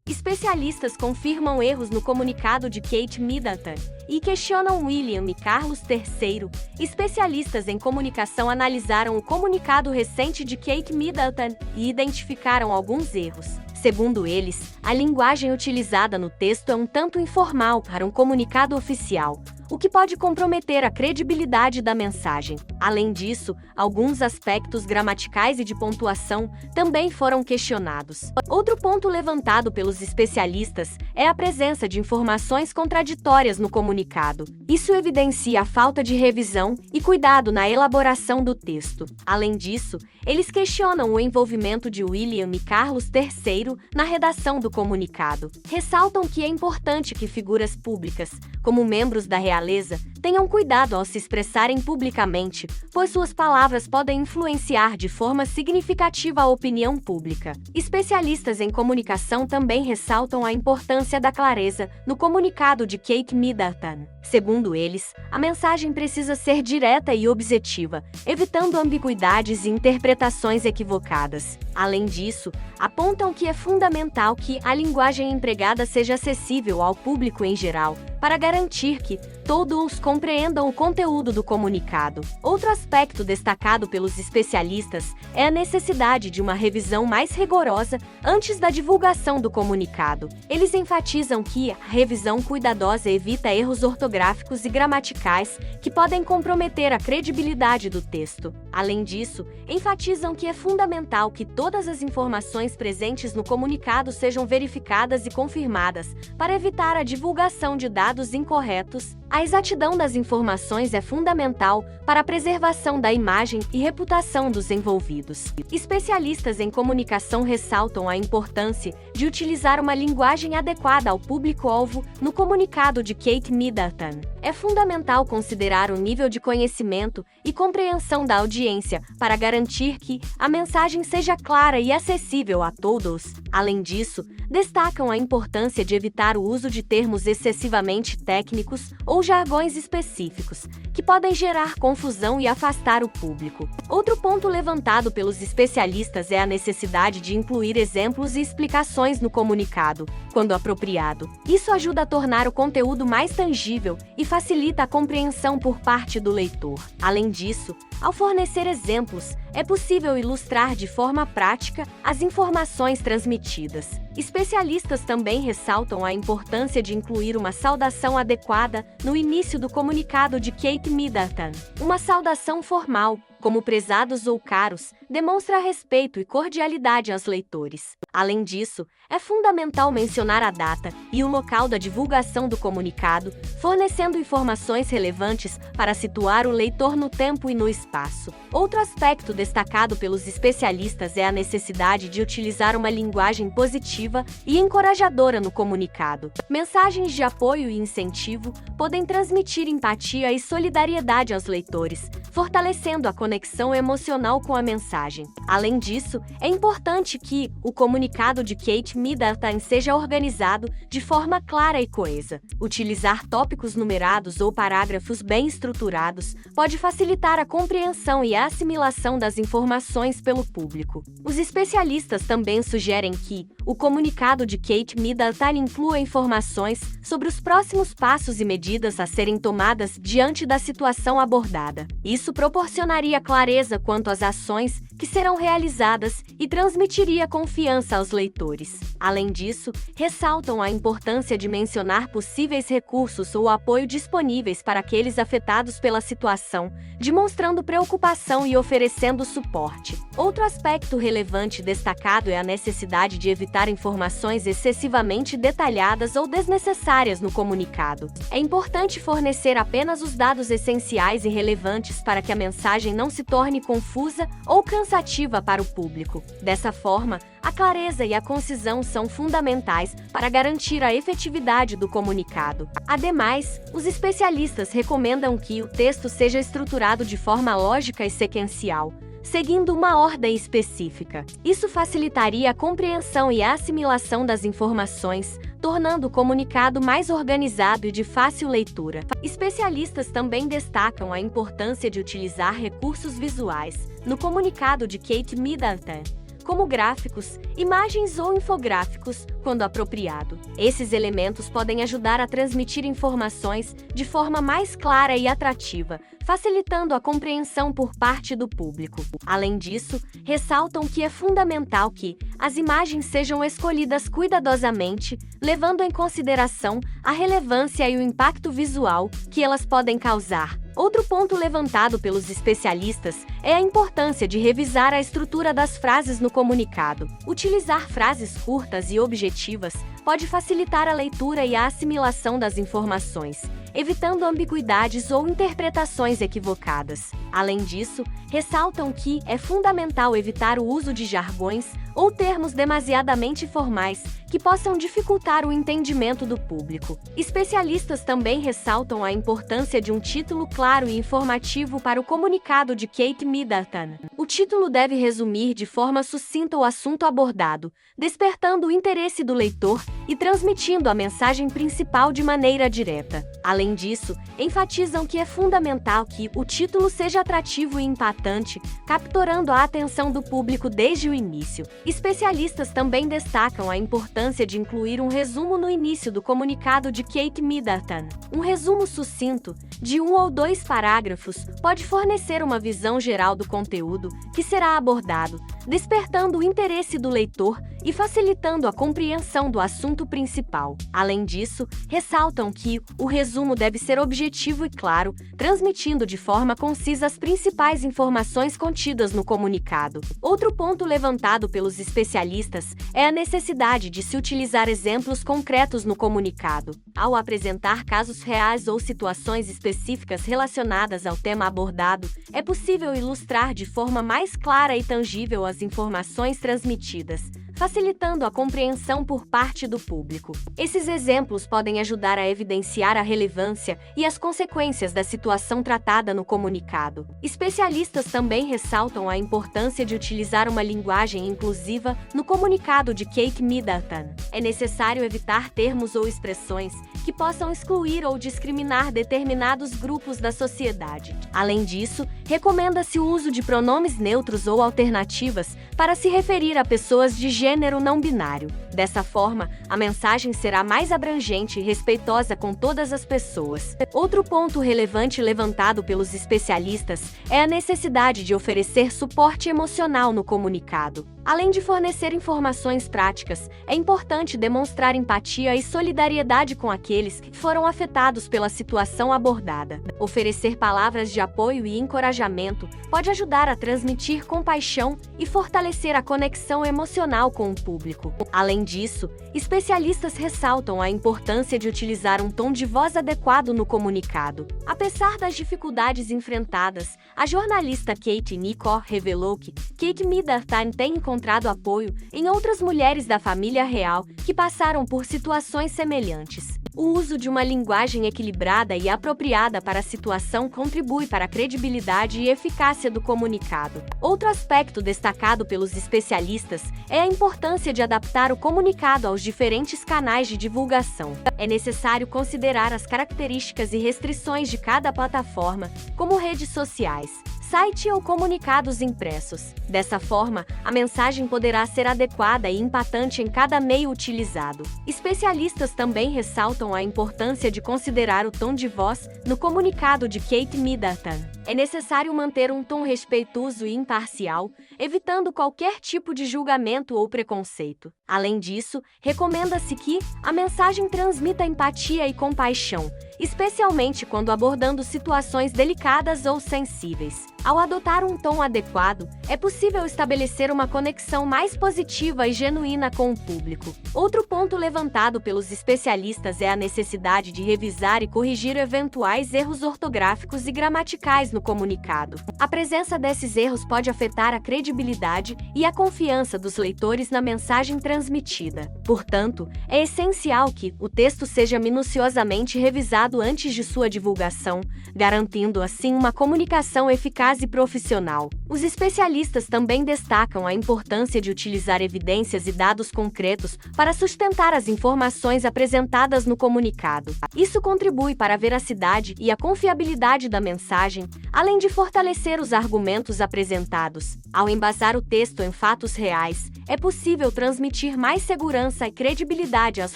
Especialistas confirmam erros no comunicado de Kate Middleton e questionam William e Carlos III. Especialistas em comunicação analisaram o comunicado recente de Kate Middleton e identificaram alguns erros. Segundo eles, a linguagem utilizada no texto é um tanto informal para um comunicado oficial, o que pode comprometer a credibilidade da mensagem. Além disso, alguns aspectos gramaticais e de pontuação também foram questionados. Outro ponto levantado pelos especialistas é a presença de informações contraditórias no comunicado. Isso evidencia a falta de revisão e cuidado na elaboração do texto. Além disso, eles questionam o envolvimento de William e Carlos III na redação do comunicado. Ressaltam que é importante que figuras públicas, como membros da realeza, tenham cuidado ao se expressarem publicamente, pois suas palavras podem influenciar de forma significativa a opinião pública. Especialistas em comunicação também ressaltam a importância da clareza no comunicado de Kate Middleton. Segundo eles, a mensagem precisa ser direta e objetiva, evitando ambiguidades e interpretações equivocadas. Além disso, apontam que é fundamental que a linguagem empregada seja acessível ao público em geral, para garantir que todos compreendam o conteúdo do comunicado. Outro aspecto destacado pelos especialistas é a necessidade de uma revisão mais rigorosa antes da divulgação do comunicado. Eles enfatizam que a revisão cuidadosa evita erros ortográficos e gramaticais que podem comprometer a credibilidade do texto. Além disso, enfatizam que é fundamental que todas as informações presentes no comunicado sejam verificadas e confirmadas para evitar a divulgação de dados incorretos. A exatidão das informações é fundamental para a preservação da imagem e reputação dos envolvidos. Especialistas em comunicação ressaltam a importância de utilizar uma linguagem adequada ao público-alvo no comunicado de Kate Middleton. É fundamental considerar o nível de conhecimento e compreensão da audiência para garantir que a mensagem seja clara e acessível a todos. Além disso, destacam a importância de evitar o uso de termos excessivamente técnicos ou jargões específicos, que podem gerar confusão e afastar o público. Outro ponto levantado pelos especialistas é a necessidade de incluir exemplos e explicações no comunicado, quando apropriado. Isso ajuda a tornar o conteúdo mais tangível e facilita a compreensão por parte do leitor. Além disso, ao fornecer exemplos, é possível ilustrar de forma prática as informações transmitidas. Especialistas também ressaltam a importância de incluir uma saudação adequada no início do comunicado de Kate Middleton. Uma saudação formal, como prezados ou caros, demonstra respeito e cordialidade aos leitores. Além disso, é fundamental mencionar a data e o local da divulgação do comunicado, fornecendo informações relevantes para situar o leitor no tempo e no espaço. Outro aspecto destacado pelos especialistas é a necessidade de utilizar uma linguagem positiva e encorajadora no comunicado. Mensagens de apoio e incentivo podem transmitir empatia e solidariedade aos leitores, fortalecendo a conexão emocional com a mensagem. Além disso, é importante que o comunicado de Kate Middleton seja organizado de forma clara e coesa. Utilizar tópicos numerados ou parágrafos bem estruturados pode facilitar a compreensão e a assimilação das informações pelo público. Os especialistas também sugerem que o comunicado de Kate Middleton inclua informações sobre os próximos passos e medidas a serem tomadas diante da situação abordada. Isso proporcionaria clareza quanto às ações que serão realizadas e transmitiria confiança aos leitores. Além disso, ressaltam a importância de mencionar possíveis recursos ou apoio disponíveis para aqueles afetados pela situação, demonstrando preocupação e oferecendo suporte. Outro aspecto relevante destacado é a necessidade de evitar informações excessivamente detalhadas ou desnecessárias no comunicado. É importante fornecer apenas os dados essenciais e relevantes para que a mensagem não se torne confusa ou cansativa para o público. Dessa forma, a clareza e a concisão são fundamentais para garantir a efetividade do comunicado. Ademais, os especialistas recomendam que o texto seja estruturado de forma lógica e sequencial, seguindo uma ordem específica. Isso facilitaria a compreensão e a assimilação das informações, tornando o comunicado mais organizado e de fácil leitura. Especialistas também destacam a importância de utilizar recursos visuais no comunicado de Kate Middleton, como gráficos, imagens ou infográficos, quando apropriado. Esses elementos podem ajudar a transmitir informações de forma mais clara e atrativa, facilitando a compreensão por parte do público. Além disso, ressaltam que é fundamental que as imagens sejam escolhidas cuidadosamente, levando em consideração a relevância e o impacto visual que elas podem causar. Outro ponto levantado pelos especialistas é a importância de revisar a estrutura das frases no comunicado. Utilizar frases curtas e objetivas pode facilitar a leitura e a assimilação das informações, evitando ambiguidades ou interpretações equivocadas. Além disso, ressaltam que é fundamental evitar o uso de jargões ou termos demasiadamente formais que possam dificultar o entendimento do público. Especialistas também ressaltam a importância de um título claro e informativo para o comunicado de Kate Middleton. O título deve resumir de forma sucinta o assunto abordado, despertando o interesse do leitor e transmitindo a mensagem principal de maneira direta. Além disso, enfatizam que é fundamental que o título seja atrativo e impactante, capturando a atenção do público desde o início. Especialistas também destacam a importância de incluir um resumo no início do comunicado de Kate Middleton. Um resumo sucinto, de 1 ou 2 parágrafos, pode fornecer uma visão geral do conteúdo que será abordado, despertando o interesse do leitor e facilitando a compreensão do assunto principal. Além disso, ressaltam que o resumo deve ser objetivo e claro, transmitindo de forma concisa as principais informações contidas no comunicado. Outro ponto levantado pelos especialistas é a necessidade de se utilizar exemplos concretos no comunicado. Ao apresentar casos reais ou situações específicas relacionadas ao tema abordado, é possível ilustrar de forma mais clara e tangível as informações transmitidas, facilitando a compreensão por parte do público. Esses exemplos podem ajudar a evidenciar a relevância e as consequências da situação tratada no comunicado. Especialistas também ressaltam a importância de utilizar uma linguagem inclusiva no comunicado de Kate Middleton. É necessário evitar termos ou expressões que possam excluir ou discriminar determinados grupos da sociedade. Além disso, recomenda-se o uso de pronomes neutros ou alternativas para se referir a pessoas de gênero não binário. Dessa forma, a mensagem será mais abrangente e respeitosa com todas as pessoas. Outro ponto relevante levantado pelos especialistas é a necessidade de oferecer suporte emocional no comunicado. Além de fornecer informações práticas, é importante demonstrar empatia e solidariedade com aqueles que foram afetados pela situação abordada. Oferecer palavras de apoio e encorajamento pode ajudar a transmitir compaixão e fortalecer a conexão emocional com o público. Além disso, especialistas ressaltam a importância de utilizar um tom de voz adequado no comunicado. Apesar das dificuldades enfrentadas, a jornalista Kate Nicole revelou que Kate Middleton tem encontrado apoio em outras mulheres da família real que passaram por situações semelhantes. O uso de uma linguagem equilibrada e apropriada para a situação contribui para a credibilidade e eficácia do comunicado. Outro aspecto destacado pelos especialistas é a importância de adaptar o comunicado aos diferentes canais de divulgação. É necessário considerar as características e restrições de cada plataforma, como redes sociais, site ou comunicados impressos. Dessa forma, a mensagem poderá ser adequada e impactante em cada meio utilizado. Especialistas também ressaltam a importância de considerar o tom de voz no comunicado de Kate Middleton. É necessário manter um tom respeitoso e imparcial, evitando qualquer tipo de julgamento ou preconceito. Além disso, recomenda-se que a mensagem transmita empatia e compaixão, especialmente quando abordando situações delicadas ou sensíveis. Ao adotar um tom adequado, é possível estabelecer uma conexão mais positiva e genuína com o público. Outro ponto levantado pelos especialistas é a necessidade de revisar e corrigir eventuais erros ortográficos e gramaticais no comunicado. A presença desses erros pode afetar a credibilidade e a confiança dos leitores na mensagem transmitida. Portanto, é essencial que o texto seja minuciosamente revisado antes de sua divulgação, garantindo assim uma comunicação eficaz e profissional. Os especialistas também destacam a importância de utilizar evidências e dados concretos para sustentar as informações apresentadas no comunicado. Isso contribui para a veracidade e a confiabilidade da mensagem, além de fortalecer os argumentos apresentados. Ao embasar o texto em fatos reais, é possível transmitir mais segurança e credibilidade aos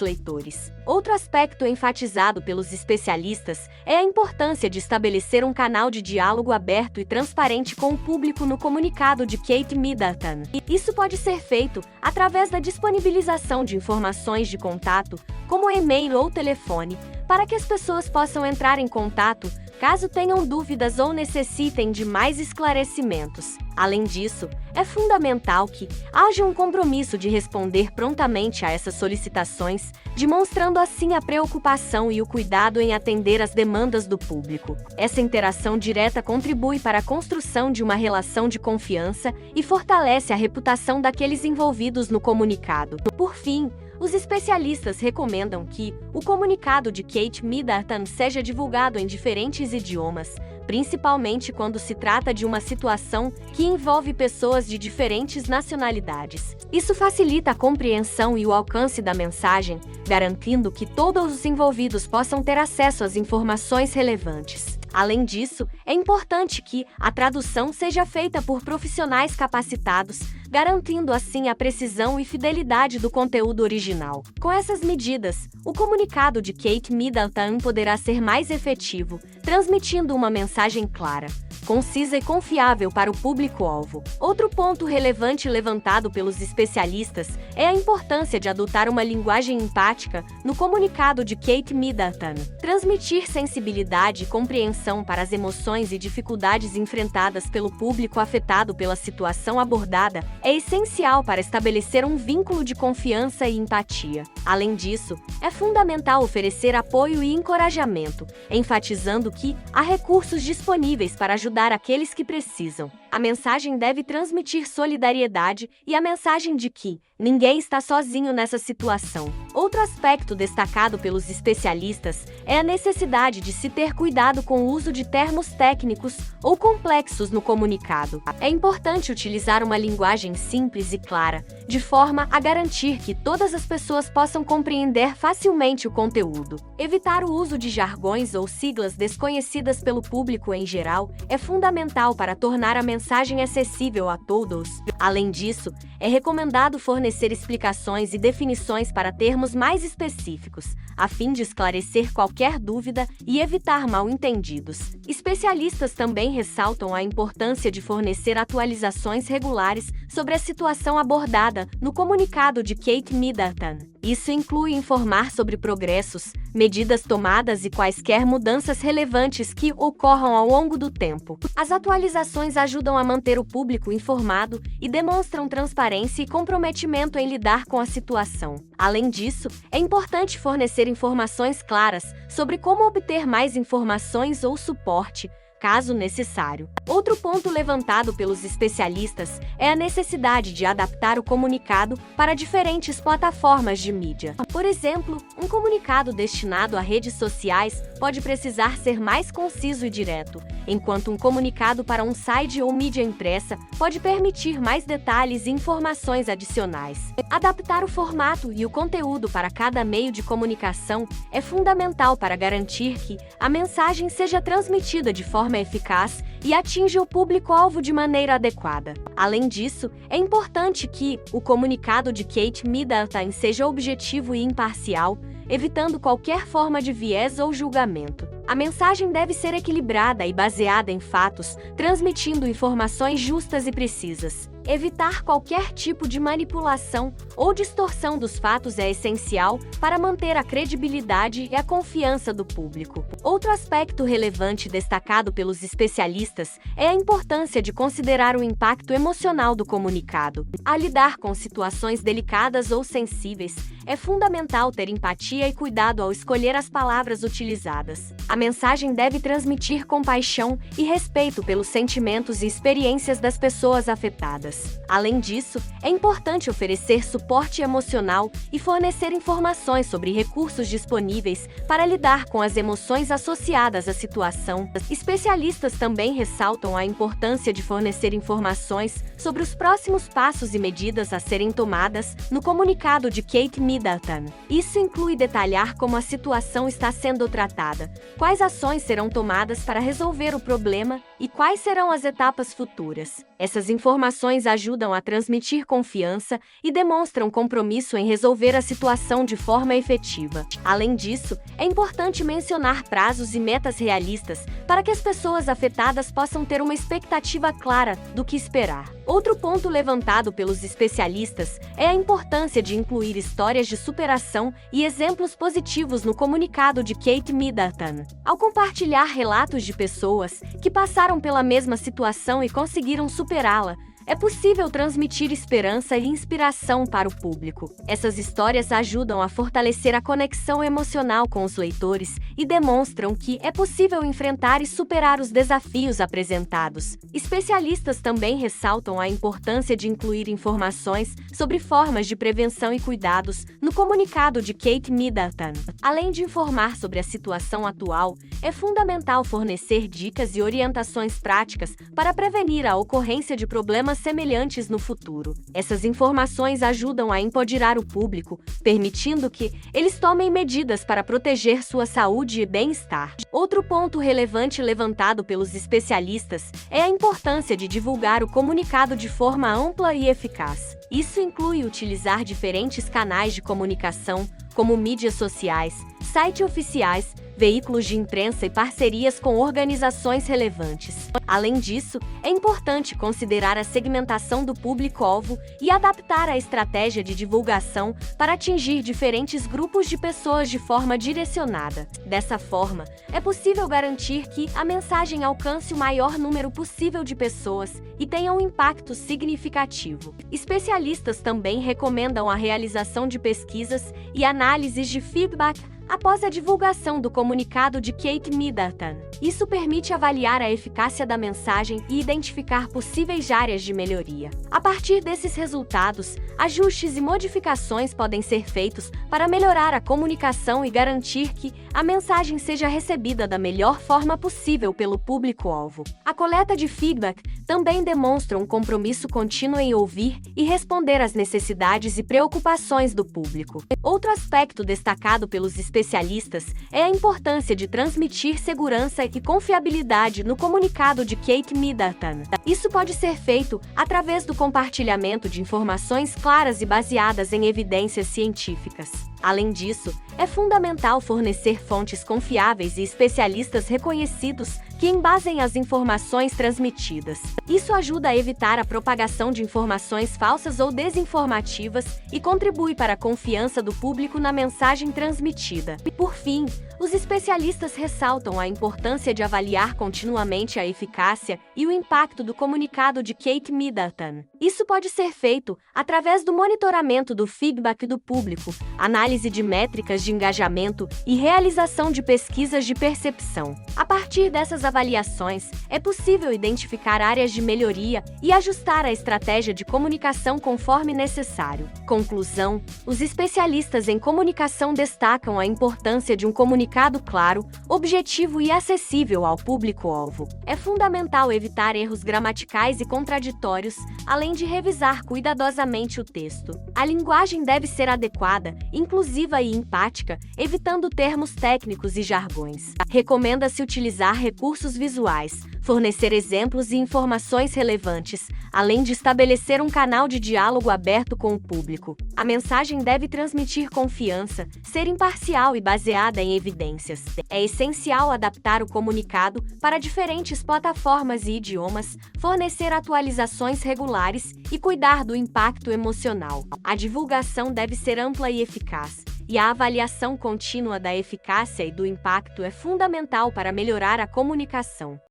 leitores. Outro aspecto enfatizado pelos especialistas é a importância de estabelecer um canal de diálogo aberto e transparente com o público no comunicado de Kate Middleton. Isso pode ser feito através da disponibilização de informações de contato, como e-mail ou telefone, para que as pessoas possam entrar em contato caso tenham dúvidas ou necessitem de mais esclarecimentos. Além disso, é fundamental que haja um compromisso de responder prontamente a essas solicitações, demonstrando assim a preocupação e o cuidado em atender às demandas do público. Essa interação direta contribui para a construção de uma relação de confiança e fortalece a reputação daqueles envolvidos no comunicado. Por fim, os especialistas recomendam que o comunicado de Kate Middleton seja divulgado em diferentes idiomas, principalmente quando se trata de uma situação que envolve pessoas de diferentes nacionalidades. Isso facilita a compreensão e o alcance da mensagem, garantindo que todos os envolvidos possam ter acesso às informações relevantes. Além disso, é importante que a tradução seja feita por profissionais capacitados, garantindo assim a precisão e fidelidade do conteúdo original. Com essas medidas, o comunicado de Kate Middleton poderá ser mais efetivo, transmitindo uma mensagem clara, concisa e confiável para o público-alvo. Outro ponto relevante levantado pelos especialistas é a importância de adotar uma linguagem empática no comunicado de Kate Middleton. Transmitir sensibilidade e compreensão para as emoções e dificuldades enfrentadas pelo público afetado pela situação abordada é essencial para estabelecer um vínculo de confiança e empatia. Além disso, é fundamental oferecer apoio e encorajamento, enfatizando que há recursos disponíveis para ajudar aqueles que precisam. A mensagem deve transmitir solidariedade e a mensagem de que ninguém está sozinho nessa situação. Outro aspecto destacado pelos especialistas é a necessidade de se ter cuidado com o uso de termos técnicos ou complexos no comunicado. É importante utilizar uma linguagem simples e clara, de forma a garantir que todas as pessoas possam compreender facilmente o conteúdo. Evitar o uso de jargões ou siglas desconhecidas pelo público em geral é fundamental para tornar a mensagem acessível a todos. Além disso, é recomendado fornecer explicações e definições para termos mais específicos, a fim de esclarecer qualquer dúvida e evitar mal-entendidos. Especialistas também ressaltam a importância de fornecer atualizações regulares sobre a situação abordada no comunicado de Kate Middleton. Isso inclui informar sobre progressos, medidas tomadas e quaisquer mudanças relevantes que ocorram ao longo do tempo. As atualizações ajudam a manter o público informado e demonstram transparência e comprometimento em lidar com a situação. Além disso, é importante fornecer informações claras sobre como obter mais informações ou suporte, caso necessário. Outro ponto levantado pelos especialistas é a necessidade de adaptar o comunicado para diferentes plataformas de mídia. Por exemplo, um comunicado destinado a redes sociais pode precisar ser mais conciso e direto, enquanto um comunicado para um site ou mídia impressa pode permitir mais detalhes e informações adicionais. Adaptar o formato e o conteúdo para cada meio de comunicação é fundamental para garantir que a mensagem seja transmitida de forma eficaz e atinja o público-alvo de maneira adequada. Além disso, é importante que o comunicado de Kate Middleton seja objetivo e imparcial, evitando qualquer forma de viés ou julgamento. A mensagem deve ser equilibrada e baseada em fatos, transmitindo informações justas e precisas. Evitar qualquer tipo de manipulação ou distorção dos fatos é essencial para manter a credibilidade e a confiança do público. Outro aspecto relevante destacado pelos especialistas é a importância de considerar o impacto emocional do comunicado. Ao lidar com situações delicadas ou sensíveis, é fundamental ter empatia e cuidado ao escolher as palavras utilizadas. A mensagem deve transmitir compaixão e respeito pelos sentimentos e experiências das pessoas afetadas. futuras. Além disso, é importante oferecer suporte emocional e fornecer informações sobre recursos disponíveis para lidar com as emoções associadas à situação. Especialistas também ressaltam a importância de fornecer informações sobre os próximos passos e medidas a serem tomadas no comunicado de Kate Middleton. Isso inclui detalhar como a situação está sendo tratada, quais ações serão tomadas para resolver o problema e quais serão as etapas futuras. Essas informações ajudam a transmitir confiança e demonstram compromisso em resolver a situação de forma efetiva. Além disso, é importante mencionar prazos e metas realistas para que as pessoas afetadas possam ter uma expectativa clara do que esperar. Outro ponto levantado pelos especialistas é a importância de incluir histórias de superação e exemplos positivos no comunicado de Kate Middleton. Ao compartilhar relatos de pessoas que passaram pela mesma situação e conseguiram superá-la, é possível transmitir esperança e inspiração para o público. Essas histórias ajudam a fortalecer a conexão emocional com os leitores e demonstram que é possível enfrentar e superar os desafios apresentados. Especialistas também ressaltam a importância de incluir informações sobre formas de prevenção e cuidados no comunicado de Kate Middleton. Além de informar sobre a situação atual, é fundamental fornecer dicas e orientações práticas para prevenir a ocorrência de problemas semelhantes no futuro. Essas informações ajudam a empoderar o público, permitindo que eles tomem medidas para proteger sua saúde e bem-estar. Outro ponto relevante levantado pelos especialistas é a importância de divulgar o comunicado de forma ampla e eficaz. Isso inclui utilizar diferentes canais de comunicação, como mídias sociais, sites oficiais, veículos de imprensa e parcerias com organizações relevantes. Além disso, é importante considerar a segmentação do público-alvo e adaptar a estratégia de divulgação para atingir diferentes grupos de pessoas de forma direcionada. Dessa forma, é possível garantir que a mensagem alcance o maior número possível de pessoas e tenha um impacto significativo. Especialistas também recomendam a realização de pesquisas e análises de feedback após a divulgação do comunicado de Kate Middleton. Isso permite avaliar a eficácia da mensagem e identificar possíveis áreas de melhoria. A partir desses resultados, ajustes e modificações podem ser feitos para melhorar a comunicação e garantir que a mensagem seja recebida da melhor forma possível pelo público-alvo. A coleta de feedback também demonstra um compromisso contínuo em ouvir e responder às necessidades e preocupações do público. Outro aspecto destacado pelos especialistas é a importância de transmitir segurança e confiabilidade no comunicado de Kate Middleton. Isso pode ser feito através do compartilhamento de informações claras e baseadas em evidências científicas. Além disso, é fundamental fornecer fontes confiáveis e especialistas reconhecidos que embasem as informações transmitidas. Isso ajuda a evitar a propagação de informações falsas ou desinformativas e contribui para a confiança do público na mensagem transmitida. Por fim, os especialistas ressaltam a importância de avaliar continuamente a eficácia e o impacto do comunicado de Kate Middleton. Isso pode ser feito através do monitoramento do feedback do público, análise de métricas de engajamento e realização de pesquisas de percepção. A partir dessas avaliações, é possível identificar áreas de melhoria e ajustar a estratégia de comunicação conforme necessário. Conclusão: os especialistas em comunicação destacam a importância de um comunicado claro, objetivo e acessível ao público-alvo. É fundamental evitar erros gramaticais e contraditórios, além de revisar cuidadosamente o texto. A linguagem deve ser adequada, inclusiva e empática, evitando termos técnicos e jargões. Recomenda-se utilizar recursos visuais, fornecer exemplos e informações relevantes, além de estabelecer um canal de diálogo aberto com o público. A mensagem deve transmitir confiança, ser imparcial e baseada em evidências. É essencial adaptar o comunicado para diferentes plataformas e idiomas, fornecer atualizações regulares e cuidar do impacto emocional. A divulgação deve ser ampla e eficaz, e a avaliação contínua da eficácia e do impacto é fundamental para melhorar a comunicação.